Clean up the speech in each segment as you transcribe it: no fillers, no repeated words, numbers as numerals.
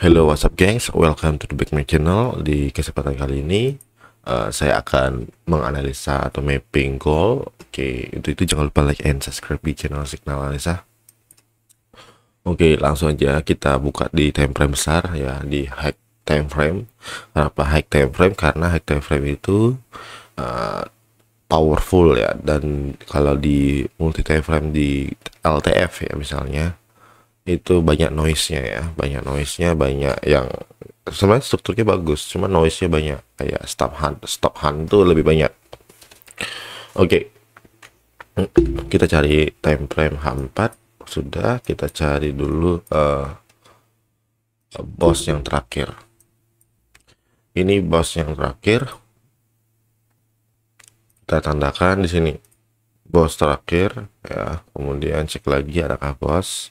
Hello, what's up gengs? Welcome to the Big Mac Channel. Di kesempatan kali ini saya akan menganalisa atau mapping goal. Oke, untuk itu jangan lupa like and subscribe di channel Signal Analisa. Oke, langsung aja kita buka di time frame besar ya, di high time frame. Kenapa high time frame? Karena high time frame itu powerful ya, dan kalau di multi time frame di LTF ya misalnya, itu banyak noise-nya ya, banyak yang sebenarnya strukturnya bagus, cuma noise-nya banyak, kayak stop hunt tuh lebih banyak. Oke, kita cari time frame H4. Sudah, kita cari dulu boss yang terakhir. Ini boss yang terakhir, kita tandakan di sini boss terakhir ya. Kemudian cek lagi adakah boss.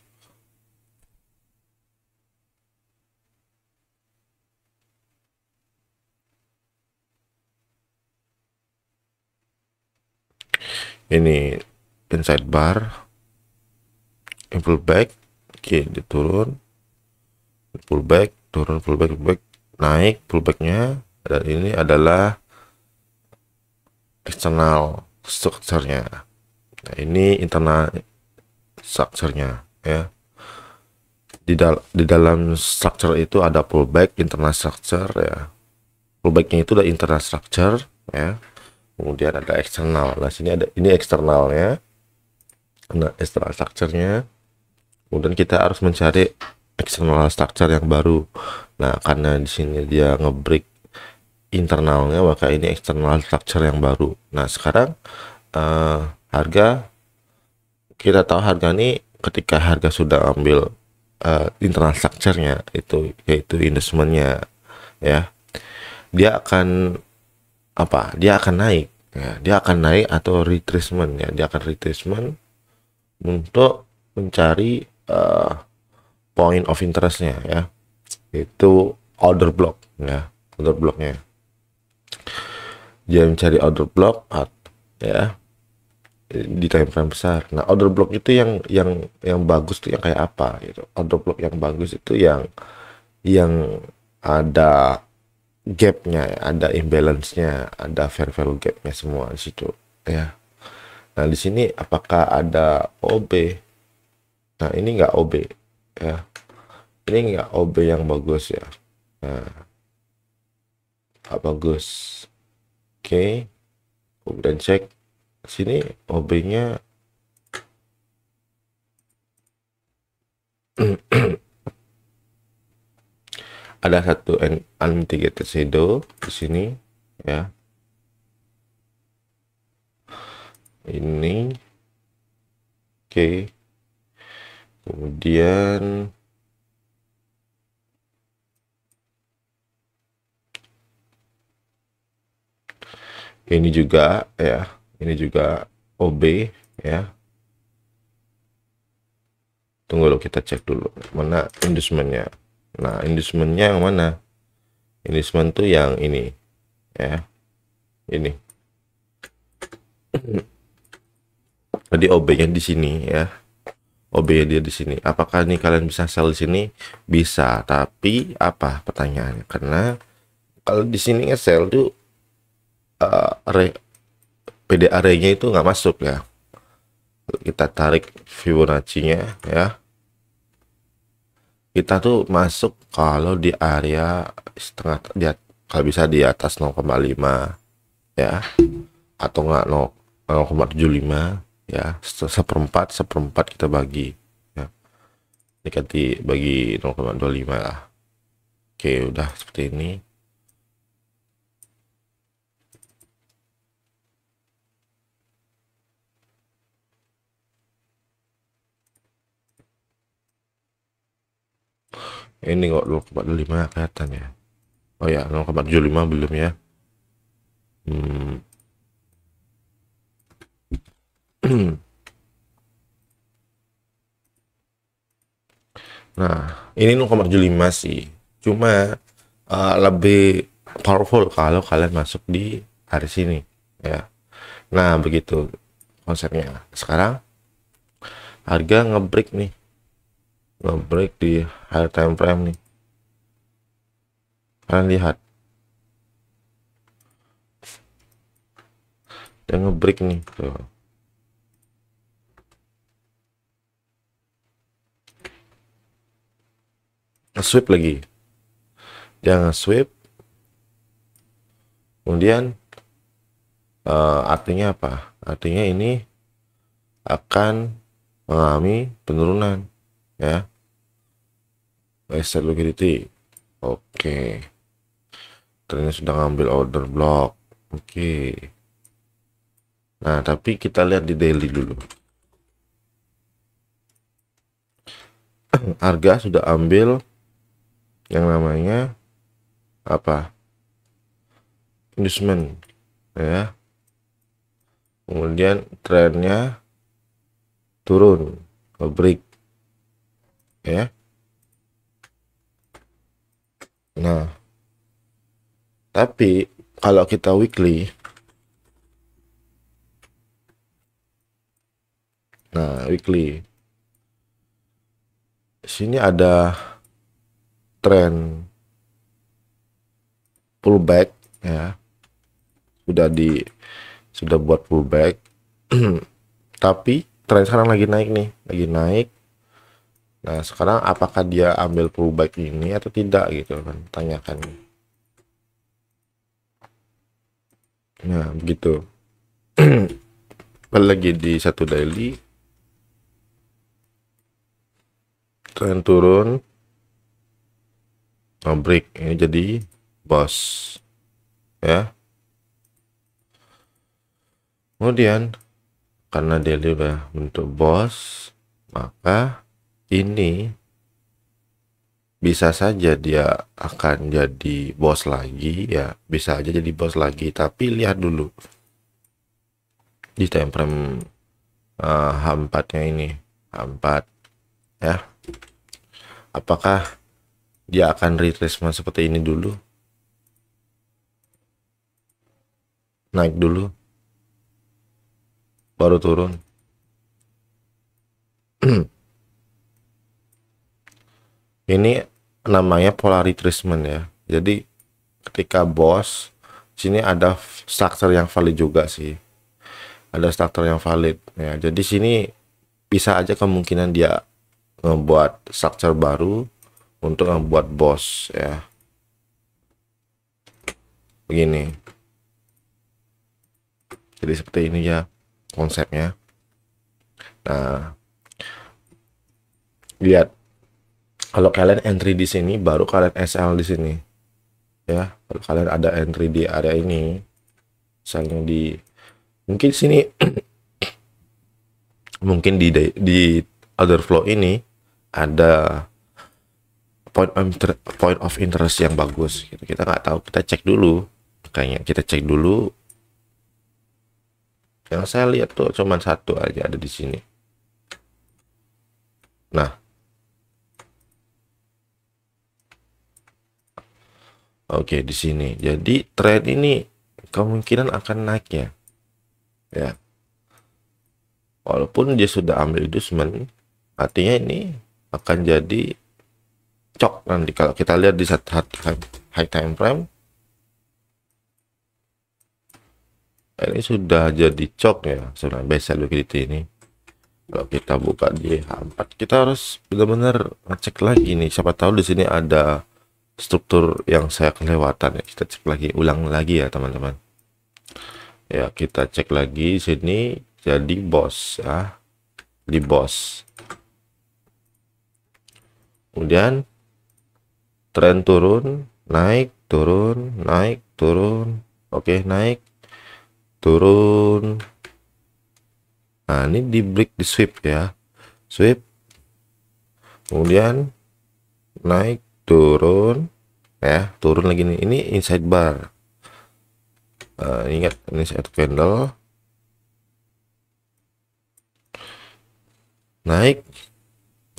Ini inside bar, pullback, oke, dia turun, pullback, turun, pullback, naik, pullbacknya, dan ini adalah eksternal structure-nya. Nah, ini internal structure-nya ya. Di dalam structure itu ada pullback, internal structure ya. Pullbacknya itu ada internal structure ya. Kemudian ada eksternal. Nah, sini ada ini eksternalnya. Nah, external structure-nya. Kemudian kita harus mencari external structure yang baru. Nah, karena di sini dia ngebreak internalnya, maka ini external structure yang baru. Nah, sekarang harga, kita tahu harga ini ketika harga sudah ambil internal structure-nya itu, yaitu investment-nya ya, dia akan apa? Dia akan naik ya, dia akan naik atau retracement ya, dia akan retracement untuk mencari point of interest-nya ya, itu order block ya, order blocknya. Dia mencari order block ya di time frame besar. Nah, order block itu yang bagus tuh yang kayak apa gitu. Order block yang bagus itu yang ada gapnya, ada imbalance-nya, ada fair value gapnya semua di situ ya. Nah, di sini apakah ada OB? Nah, ini enggak OB ya. Ini enggak OB yang bagus ya. Nah, enggak bagus. Oke. Kemudian cek sini OB-nya ada satu unmitigated shadow di sini ya. Ini oke. Kemudian ini juga ya, ini juga OB ya. Tunggu dulu, kita cek dulu mana inducementnya. Nah, inducementnya yang mana? Inducement tuh yang ini ya, ini. Tadi OB-nya di sini ya, OB-nya dia di sini. Apakah nih kalian bisa sell di sini? Bisa, tapi apa pertanyaannya? Karena kalau di sini nge-sell tuh PD area-nya itu nggak masuk ya. Kita tarik Fibonacci-nya ya, kita tuh masuk kalau di area setengah, kalau bisa di atas 0,5 ya, atau enggak 0,75 ya, seperempat kita bagi ya, dikati bagi 0,25 lah. Oke, udah seperti ini. Ini kok 0,25 kelihatan ya. Oh ya, 0,75 belum ya. Nah, ini 0,75 sih. Cuma lebih powerful kalau kalian masuk di hari sini ya. Nah, begitu konsepnya. Sekarang harga ngebreak nih, ngebreak di higher time frame nih Kalian lihat dia ngebreak nih tuh. Nge-sweep lagi, dia nge-sweep, kemudian artinya apa? Artinya ini akan mengalami penurunan ya. Reset liquidity. Oke, ternyata sudah ngambil order block. Oke, nah tapi kita lihat di daily dulu. Harga sudah ambil yang namanya apa, inducement ya, kemudian trennya turun, break ya. Nah tapi kalau kita weekly, nah weekly sini ada tren pullback ya, sudah buat pullback. Tapi tren sekarang lagi naik nih, lagi naik. Nah sekarang apakah dia ambil pullback ini atau tidak gitu kan, tanyakan. Nah begitu. Lagi di satu daily, tren turun, break ini jadi bos ya. Kemudian karena daily udah bentuk bos, maka ini bisa saja dia akan jadi bos lagi ya, bisa aja jadi bos lagi. Tapi lihat dulu di time frame H4 nya ini, H4 ya, apakah dia akan retracement seperti ini dulu, naik dulu baru turun. Ini namanya pola retracement ya. Jadi ketika bos, sini ada struktur yang valid juga sih, ada struktur yang valid ya. Jadi sini bisa aja kemungkinan dia membuat struktur baru untuk membuat bos ya, begini. Jadi seperti ini ya konsepnya. Nah lihat, kalau kalian entry di sini baru kalian SL di sini ya. Kalau kalian ada entry di area ini, misalnya di mungkin sini mungkin di order flow ini ada point of interest yang bagus gitu. Kita nggak tahu, kita cek dulu, kayaknya kita cek dulu. Yang saya lihat tuh cuman satu aja ada di sini. Nah oke, di sini jadi trend ini kemungkinan akan naik ya, walaupun dia sudah ambil inducement, artinya ini akan jadi cok nanti kalau kita lihat di saat high time frame. Ini sudah jadi cok ya, sudah basic liquidity ini. Kalau kita buka di H4, kita harus benar-benar ngecek lagi nih, siapa tahu di sini ada struktur yang saya kelewatan ya. Kita cek lagi, ulang lagi ya teman-teman ya. Kita cek lagi sini, jadi bos ya, di bos. Kemudian tren turun, naik, turun, naik, turun. Oke, naik, turun. Nah ini di break, di sweep ya, sweep, kemudian naik, turun ya, turun lagi nih. Ini inside bar, ingat ini satu candle, naik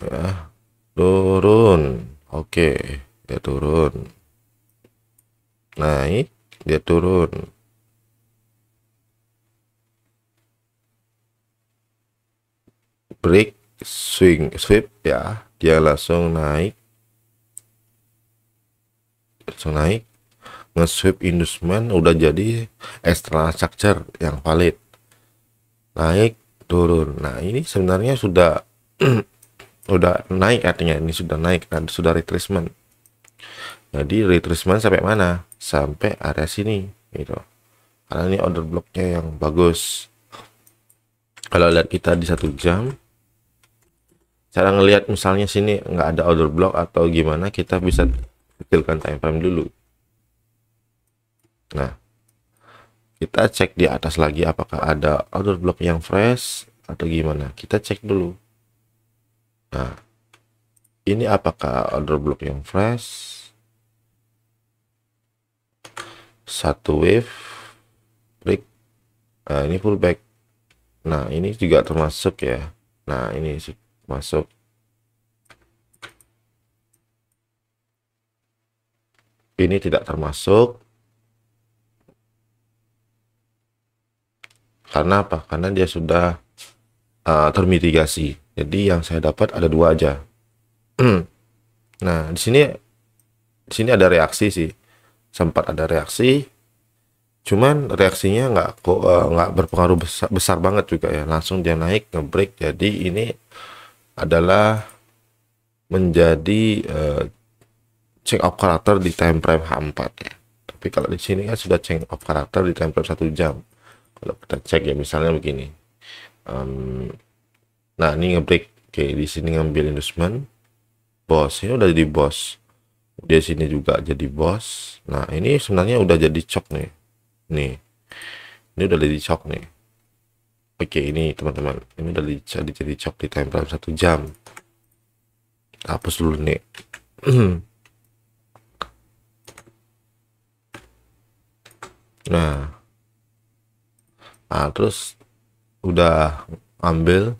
ya, turun. Oke, dia turun, naik, dia turun. Break, swing, sweep ya, dia langsung naik, langsung naik, nge-sweep inducement udah jadi external structure yang valid, naik turun. Nah ini sebenarnya sudah udah naik, artinya ini sudah naik dan sudah retracement. Jadi retracement sampai mana? Sampai area sini gitu, karena ini order blocknya yang bagus. Kalau lihat kita di 1 jam, cara ngelihat misalnya sini nggak ada order block atau gimana, kita bisa kecilkan time frame dulu. Nah kita cek di atas lagi apakah ada order block yang fresh atau gimana, kita cek dulu. Nah ini apakah order block yang fresh, satu wave break. Nah ini pullback. Nah ini juga termasuk ya. Nah ini masuk. Ini tidak termasuk. Karena apa? Karena dia sudah termitigasi. Jadi yang saya dapat ada 2 aja. Nah di sini ada reaksi sih. Sempat ada reaksi. Cuman reaksinya nggak berpengaruh besar banget juga ya, langsung dia naik ngebreak. Jadi ini adalah menjadi change of character di time frame H4 ya. Tapi kalau di sini kan sudah change of character di time frame 1 jam. Kalau kita cek ya misalnya begini, nah ini ngebreak. Oke, di sini ngambil inducement, bos ini udah jadi bos, di sini juga jadi bos. Nah ini sebenarnya udah jadi chok nih. Nih, ini udah jadi chok nih. Oke, ini teman-teman, ini udah jadi chok di time frame 1 jam. Hapus dulu nih. Nah, terus udah ambil.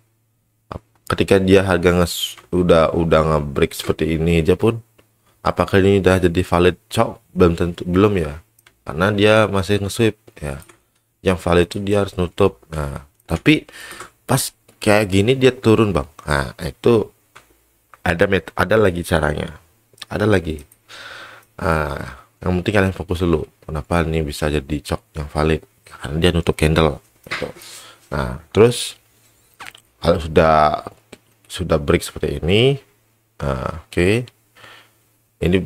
Ketika dia harga udah nge-break seperti ini aja pun, apakah ini udah jadi valid chok? Belum tentu, belum ya, karena dia masih nge-sweep ya. Yang valid itu dia harus nutup. Nah tapi pas kayak gini dia turun bang, nah itu ada lagi caranya, ada lagi. Yang penting kalian fokus dulu, kenapa ini bisa jadi chok yang valid, karena dia nutup candle gitu. Nah terus kalau sudah break seperti ini, oke. Ini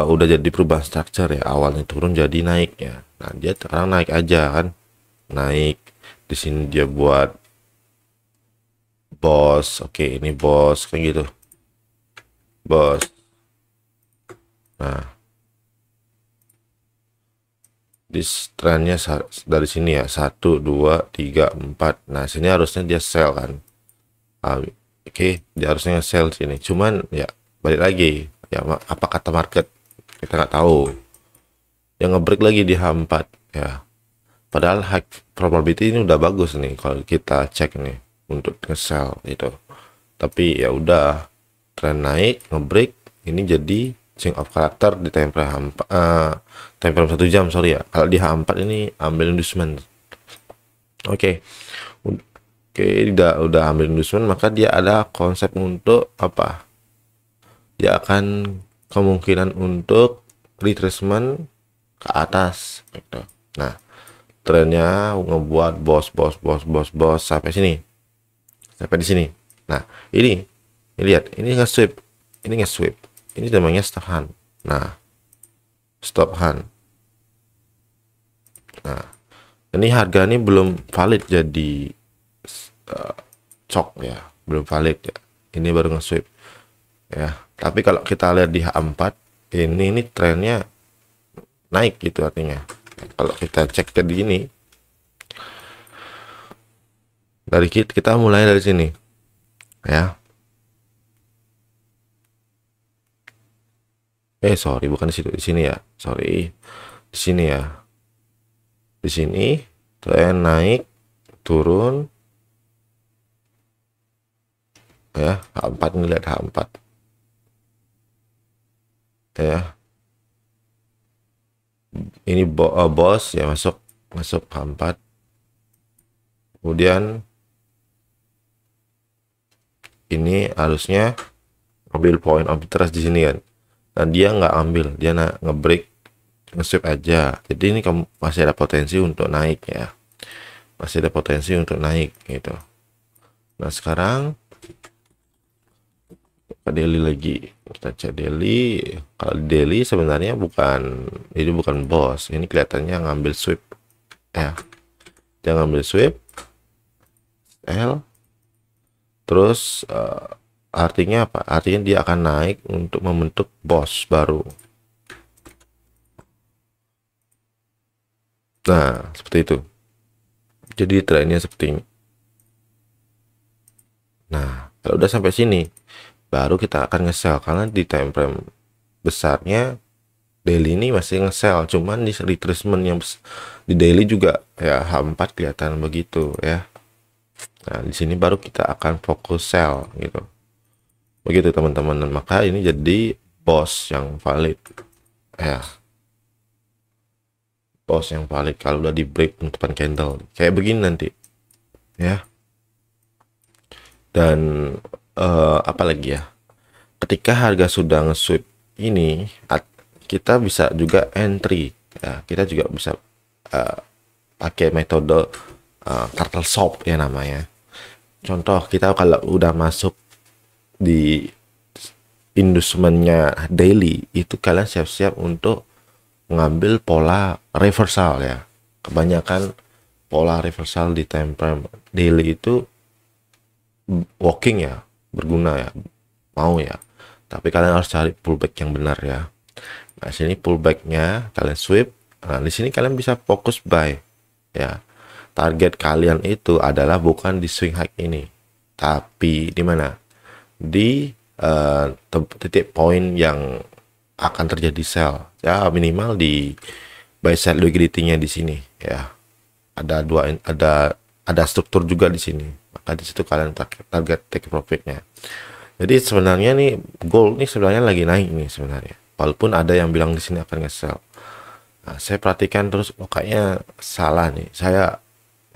udah jadi perubahan structure ya, awalnya turun jadi naik ya. Nah dia sekarang naik aja kan, naik. Di sini dia buat bos. Oke, ini bos kayak gitu, bos. Nah di trennya dari sini ya, 1 2 3 4. Nah sini harusnya dia sell kan. Oke, dia harusnya sell sini, cuman ya balik lagi ya, apa kata market kita nggak tahu. Yang ngebreak lagi di H4 ya, padahal high probability ini udah bagus nih kalau kita cek nih untuk nge-sell gitu. Tapi ya udah, tren naik ngebreak, ini jadi change of character di time frame time frame 1 jam, sorry ya. Kalau di H4 ini ambil inducement. Oke, udah ambil inducement, maka dia ada konsep untuk apa, dia akan kemungkinan untuk retracement ke atas gitu. Nah trennya ngebuat bos sampai sini, sampai di sini. Nah ini lihat, ini nge-sweep, ini namanya stop hand. Nah stop hand. Nah ini harga ini belum valid jadi cok ya, belum valid ya, ini baru nge-sweep ya. Tapi kalau kita lihat di H4 ini trennya naik gitu, artinya kalau kita cek ke ini, dari kita mulai dari sini ya. Sorry, bukan di situ, di sini ya, sorry, di sini ya. Di sini tren naik turun ya. H4 ini, lihat H4 ya. Ini bos ya, masuk H4. Kemudian ini harusnya ambil point of interest di sini kan. Nah, dia nggak ambil, dia nge-break, nge-sweep aja. Jadi ini kamu masih ada potensi untuk naik ya, masih ada potensi untuk naik gitu. Nah sekarang ke daily lagi, kita cek daily. Kalau di daily sebenarnya ini bukan boss, ini kelihatannya ngambil sweep ya, dia ngambil sweep L. Terus artinya apa? Artinya dia akan naik untuk membentuk boss baru. Nah seperti itu, jadi trennya seperti ini. Nah kalau udah sampai sini baru kita akan nge-sell, karena di time frame besarnya daily ini masih nge-sell, cuman di retracement yang di daily juga ya H4 kelihatan begitu ya. Nah di sini baru kita akan fokus sell gitu, begitu teman-teman. Maka ini jadi boss yang valid ya, boss yang valid kalau udah di break penutupan candle kayak begini nanti ya. Dan apalagi ya, ketika harga sudah nge-sweep ini, kita bisa juga entry ya, kita juga bisa pakai metode turtle shop ya namanya. Contoh, kita kalau udah masuk di inducementnya daily itu, kalian siap-siap untuk mengambil pola reversal ya. Kebanyakan pola reversal di time frame daily itu walking ya, berguna ya, mau ya, tapi kalian harus cari pullback yang benar ya. Nah sini pullbacknya kalian sweep. Nah di sini kalian bisa fokus buy ya. Target kalian itu adalah bukan di swing high ini, tapi di mana, di titik poin yang akan terjadi sell ya, minimal di buy side liquidity-nya di sini ya. Ada struktur juga di sini, maka di situ kalian target take profitnya. Jadi sebenarnya nih gold nih sebenarnya lagi naik nih sebenarnya, walaupun ada yang bilang di sini akan nge-sell. Nah, saya perhatikan terus, kayaknya salah nih, saya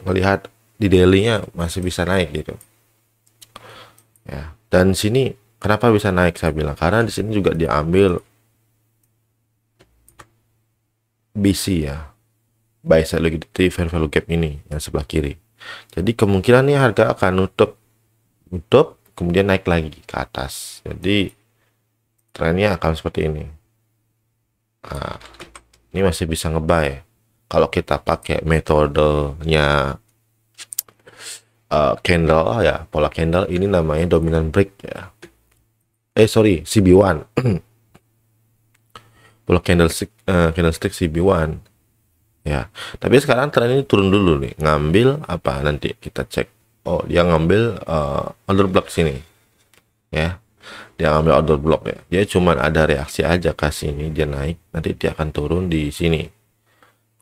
melihat di daily-nya masih bisa naik gitu ya. Dan sini kenapa bisa naik, saya bilang karena di sini juga diambil BC ya, buy side liquidity fair value gap ini yang sebelah kiri. Jadi kemungkinan nih harga akan nutup kemudian naik lagi ke atas. Jadi trennya akan seperti ini. Nah, ini masih bisa ngebuy kalau kita pakai metodenya candle ya, pola candle ini namanya dominant break ya. Sorry, CB1. Pola candlestick CB1 ya. Tapi sekarang tren ini turun dulu nih, ngambil apa, nanti kita cek. Oh dia ngambil order block sini ya, dia ngambil order block ya. Dia cuman ada reaksi aja ke sini, dia naik, nanti dia akan turun di sini.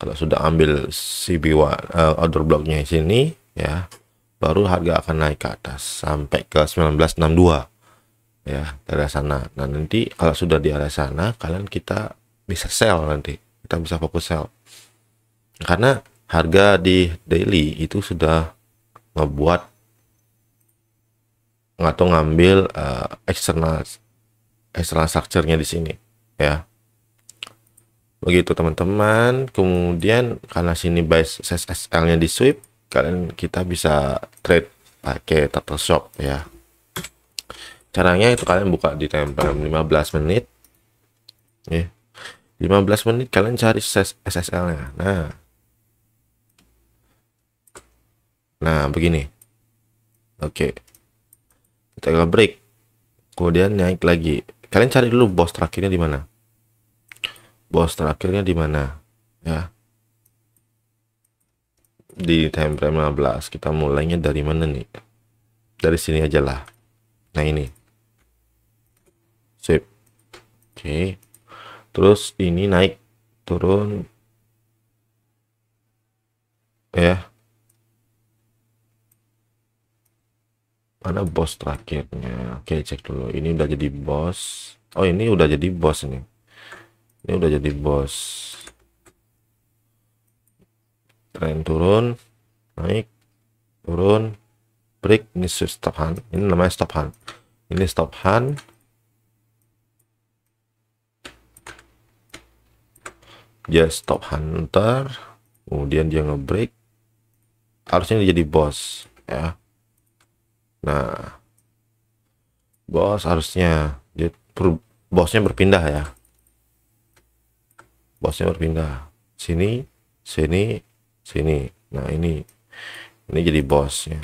Kalau sudah ambil CB1 order blocknya di sini ya, baru harga akan naik ke atas sampai ke 1962 ya, dari sana. Nah nanti kalau sudah di area sana, kita bisa sell, nanti kita bisa fokus sell karena harga di daily itu sudah ngebuat atau ngambil eksternal structure-nya di sini ya, begitu teman-teman. Kemudian karena sini buy SSL-nya di sweep, kita bisa trade pakai turtle shop ya. Caranya itu kalian buka di time frame 15 menit ya. 15 menit kalian cari SSL-nya. Nah begini. Oke, kita break kemudian naik lagi. Kalian cari dulu bos terakhirnya di mana, ya. Di time frame 15 kita mulainya dari mana nih, dari sini aja lah. Nah ini sip. Oke, terus ini naik turun ya. Mana bos terakhirnya? Oke, cek dulu. Ini udah jadi bos. Oh, ini udah jadi bos ini. Ini udah jadi bos. Tren turun, naik, turun, break. Ini stop hand. Ini namanya stop hand. Ini stop hand. dia stop hunter, kemudian dia ngebreak, harusnya dia jadi bos ya. Nah, bos harusnya dia bosnya berpindah ya, bosnya berpindah sini, sini, sini. Nah, ini jadi bosnya.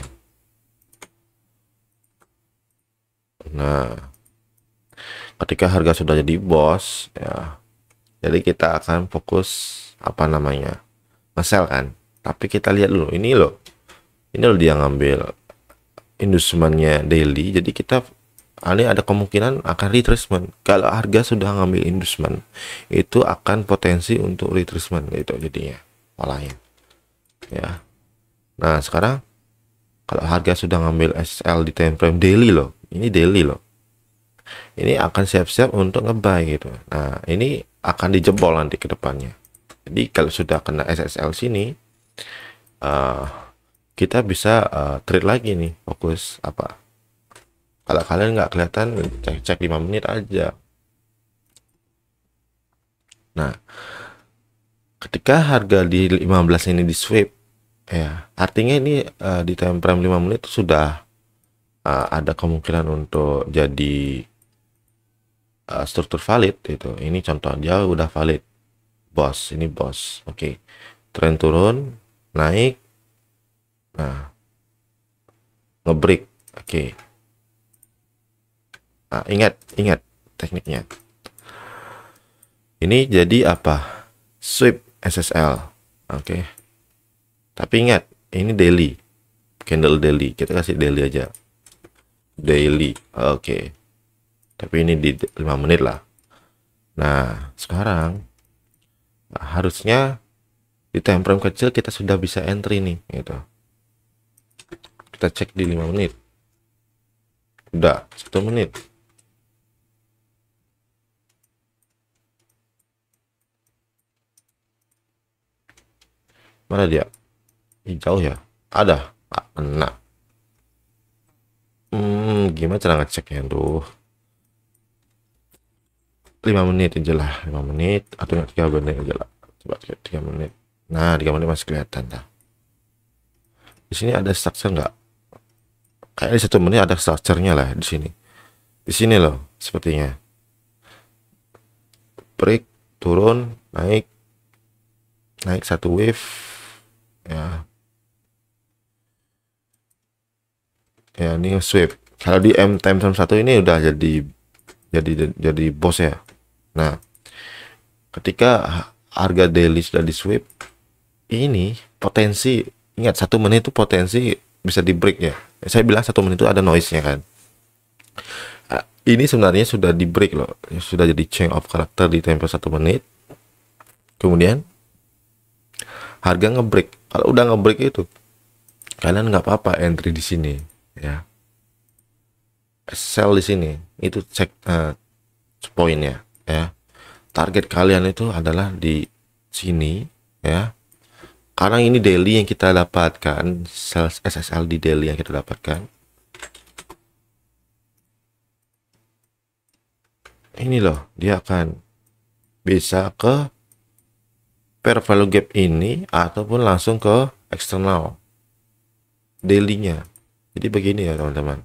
Nah, ketika harga sudah jadi bos ya, jadi kita akan fokus apa namanya, nge-sell kan. Tapi kita lihat dulu, ini loh dia ngambil inducementnya daily, jadi kita ini ada kemungkinan akan retracement. Kalau harga sudah ngambil inducement, itu akan potensi untuk retracement gitu jadinya polanya ya. Nah, sekarang kalau harga sudah ngambil SL di time frame daily loh, ini daily loh, ini akan siap-siap untuk nge-buy gitu. Nah, ini akan dijebol nanti ke depannya. Jadi kalau sudah kena SSL sini, kita bisa trade lagi nih, fokus apa. Kalau kalian nggak kelihatan, cek 5 menit aja. Nah, ketika harga di 15 ini di sweep ya, artinya ini di time frame 5 menit sudah ada kemungkinan untuk jadi struktur valid itu. Ini contoh dia udah valid, bos, ini bos. Oke, tren turun, naik, nah ngebreak. Oke. Nah, ingat tekniknya. Ini jadi apa? Sweep SSL. Oke. Tapi ingat, ini daily. Candle daily. Kita kasih daily aja. Daily. Oke. Tapi ini di 5 menit lah. Nah, sekarang harusnya di time frame kecil kita sudah bisa entry nih gitu. Kita cek di 5 menit. Udah 1 menit. Mana dia? Jauh ya? Ada. Kena. Gimana cara ngeceknya tuh? 5 menit aja lah, 5 menit atau 3 menit aja lah. Coba 3 menit. Nah, 3 menit masih kelihatan dah. Di sini ada structure nggak? Kayak di 1 menit ada structure-nya lah di sini. Di sini loh, sepertinya. Break, turun, naik, naik satu wave, ya. Ya, ini sweep. Kalau di M time 1 ini udah jadi bos ya. Nah, ketika harga daily sudah di sweep, ini potensi, ingat 1 menit itu potensi bisa di break ya. Saya bilang 1 menit itu ada noise-nya kan. Ini sebenarnya sudah di break loh, sudah jadi change of character di tempo 1 menit. Kemudian harga ngebreak. Kalau udah ngebreak itu, kalian nggak apa-apa entry di sini ya. Sell di sini, itu cek poinnya ya. Target kalian itu adalah di sini ya. Karena ini daily yang kita dapatkan, sales SSL di daily yang kita dapatkan. Ini loh, dia akan bisa ke fair value gap ini ataupun langsung ke eksternal daily-nya. Jadi begini ya teman-teman.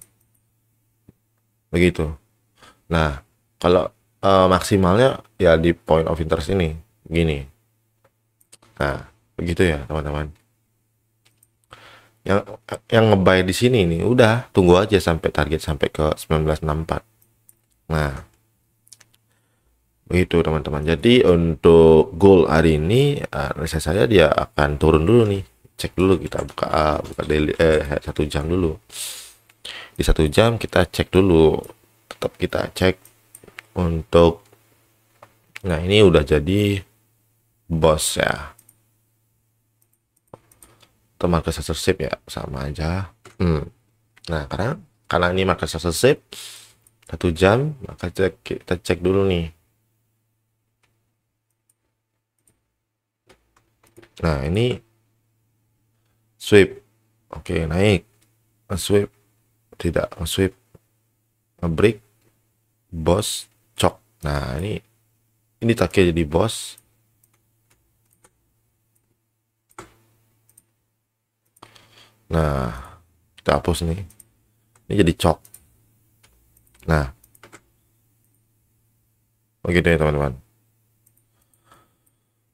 Begitu. Nah, kalau maksimalnya ya di point of interest ini gini. Nah, begitu ya teman-teman. Yang ngebuy di sini nih udah tunggu aja sampai target sampai ke 1964. Nah, begitu teman-teman. Jadi untuk goal hari ini analisa saya dia akan turun dulu nih. Cek dulu, kita buka daily 1 jam dulu. Di 1 jam kita cek dulu, tetap kita cek untuk, nah ini udah jadi bos ya, atau market censorship ya, sama aja. Nah, karena ini market censorship 1 jam, maka kita cek dulu nih. Nah, ini sweep. Oke, naik. Sweep. Tidak, sweep. Ngebreak. Bos. Cok. Nah, ini target jadi bos. Nah, kita hapus nih. Ini jadi cok. Nah, begitu ya teman-teman.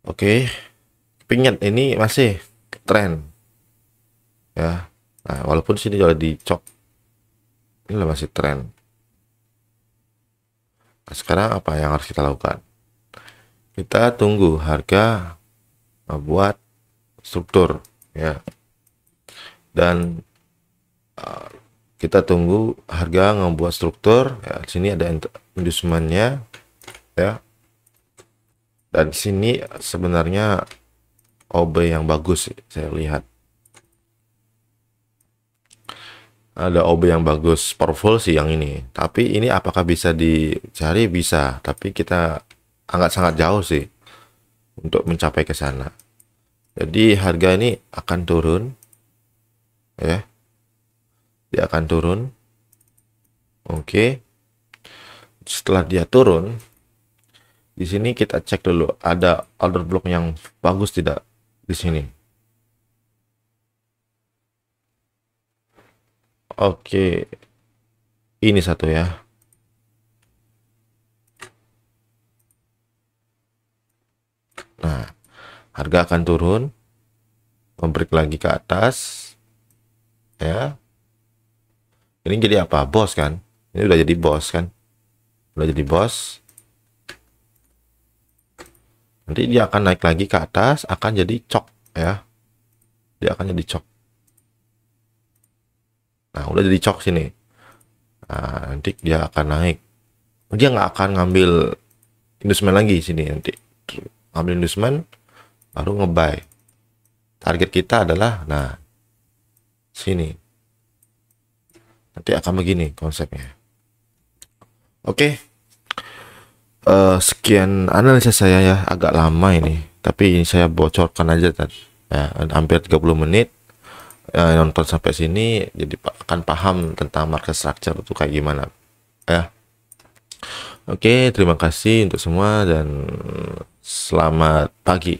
Oke, ingat ini masih tren ya. Nah, walaupun sini juga dicok, ini masih tren. Nah, sekarang apa yang harus kita lakukan? Kita tunggu harga buat struktur ya, dan kita tunggu harga ngebuat struktur ya. Sini ada inducementnya ya, dan sini sebenarnya OB yang bagus saya lihat, ada OB yang bagus powerful sih yang ini. Tapi ini apakah bisa dicari? Bisa, tapi kita agak sangat jauh sih untuk mencapai ke sana. Jadi harga ini akan turun ya, dia akan turun. Oke, setelah dia turun, di sini kita cek dulu ada order block yang bagus tidak di sini. Oke, ini satu ya. Nah, harga akan turun, membreak lagi ke atas ya. Ini jadi apa? Bos kan? Ini udah jadi bos kan? Udah jadi bos. Nanti dia akan naik lagi ke atas, akan jadi cok ya. Dia akan jadi cok. Nah, udah jadi cok sini. Nah, nanti dia akan naik. Dia nggak akan ngambil inducement lagi sini nanti. Ambil inducement, baru ngebuy. Target kita adalah, nah, sini. Nanti akan begini konsepnya. Oke. Sekian analisa saya ya, agak lama ini. Tapi ini saya bocorkan aja tadi. Ya, hampir 30 menit. Nonton sampai sini, jadi akan paham tentang market structure itu kayak gimana. Ya. Oke, terima kasih untuk semua dan selamat pagi.